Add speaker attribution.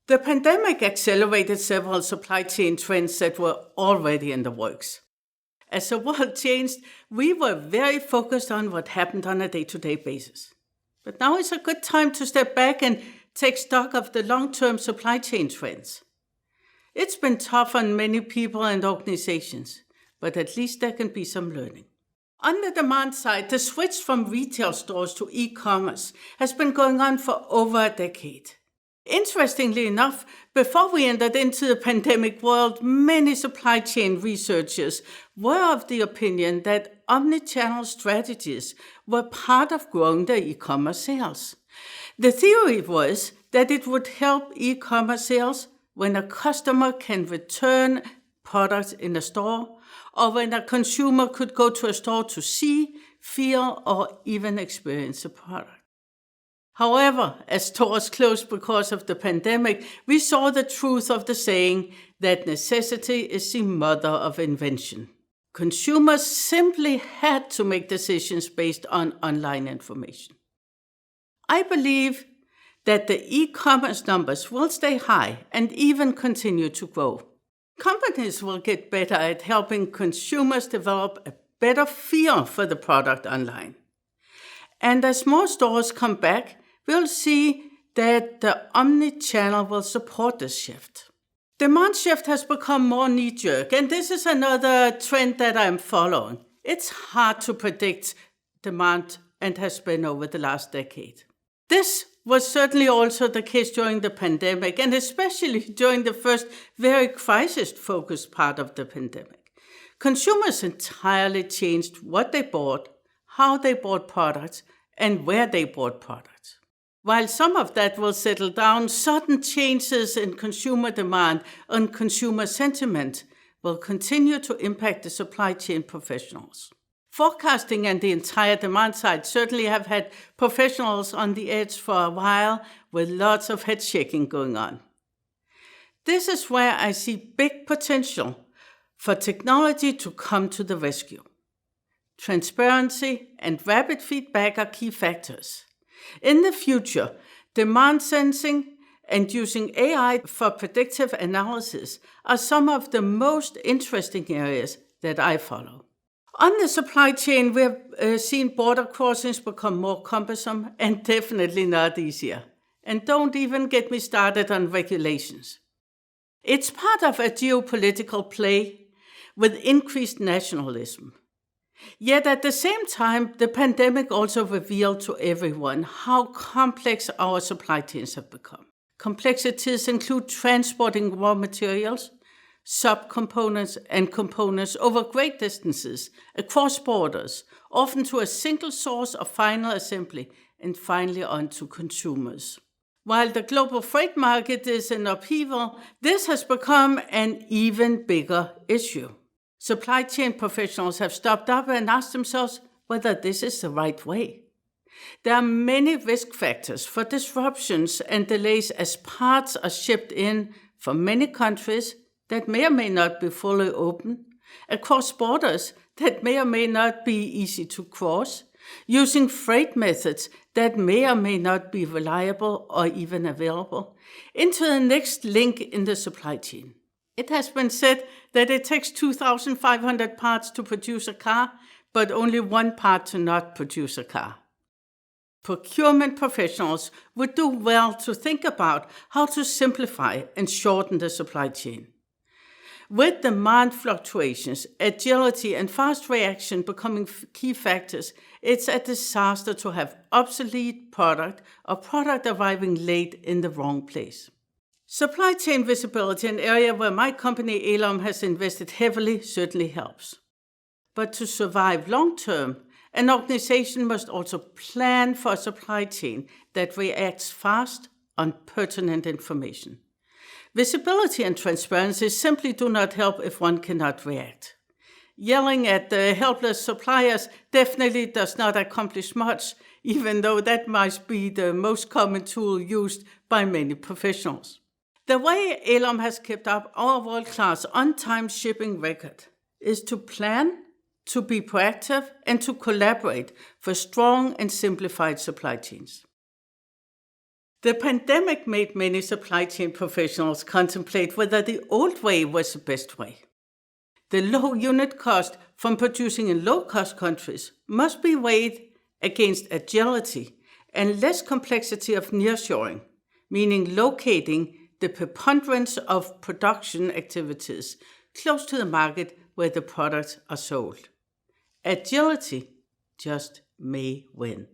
Speaker 1: The pandemic accelerated several supply chain trends that were already in the works. As the world changed, we were very focused on what happened on a day-to-day basis. But now is a good time to step back and take stock of the long-term supply chain trends. It's been tough on many people and organizations, but at least there can be some learning. On the demand side, the switch from retail stores to e-commerce has been going on for over a decade. Interestingly enough, before we entered into the pandemic world, many supply chain researchers were of the opinion that omni-channel strategies were part of growing the e-commerce sales. The theory was that it would help e-commerce sales when a customer can return products in a store, or when a consumer could go to a store to see, feel, or even experience a product. However, as stores closed because of the pandemic, we saw the truth of the saying that necessity is the mother of invention. Consumers simply had to make decisions based on online information. I believe that the e-commerce numbers will stay high and even continue to grow. Companies will get better at helping consumers develop a better feel for the product online. And as more stores come back, we'll see that the omni-channel will support this shift. Demand shift has become more knee-jerk, and this is another trend that I'm following. It's hard to predict demand and has been over the last decade. This was certainly also the case during the pandemic, and especially during the first very crisis-focused part of the pandemic. Consumers entirely changed what they bought, how they bought products, and where they bought products. While some of that will settle down, sudden changes in consumer demand and consumer sentiment will continue to impact the supply chain professionals. Forecasting and the entire demand side certainly have had professionals on the edge for a while, with lots of head shaking going on. This is where I see big potential for technology to come to the rescue. Transparency and rapid feedback are key factors. In the future, demand sensing and using AI for predictive analysis are some of the most interesting areas that I follow. On the supply chain, we have seen border crossings become more cumbersome and definitely not easier. And don't even get me started on regulations. It's part of a geopolitical play with increased nationalism. Yet at the same time, the pandemic also revealed to everyone how complex our supply chains have become. Complexities include transporting raw materials, subcomponents and components over great distances, across borders, often to a single source of final assembly, and finally on to consumers. While the global freight market is in upheaval, this has become an even bigger issue. Supply chain professionals have stopped up and asked themselves whether this is the right way. There are many risk factors for disruptions and delays as parts are shipped in from many countries that may or may not be fully open, across borders that may or may not be easy to cross, using freight methods that may or may not be reliable or even available, into the next link in the supply chain. It has been said that it takes 2,500 parts to produce a car, but only one part to not produce a car. Procurement professionals would do well to think about how to simplify and shorten the supply chain. With demand fluctuations, agility, and fast reaction becoming key factors, it's a disaster to have obsolete product or product arriving late in the wrong place. Supply chain visibility, an area where my company ALOM has invested heavily, certainly helps. But to survive long-term, an organization must also plan for a supply chain that reacts fast on pertinent information. Visibility and transparency simply do not help if one cannot react. Yelling at the helpless suppliers definitely does not accomplish much, even though that might be the most common tool used by many professionals. The way ALOM has kept up our world-class on-time shipping record is to plan, to be proactive, and to collaborate for strong and simplified supply chains. The pandemic made many supply chain professionals contemplate whether the old way was the best way. The low unit cost from producing in low-cost countries must be weighed against agility and less complexity of nearshoring, meaning locating the preponderance of production activities close to the market where the products are sold. Agility just may win.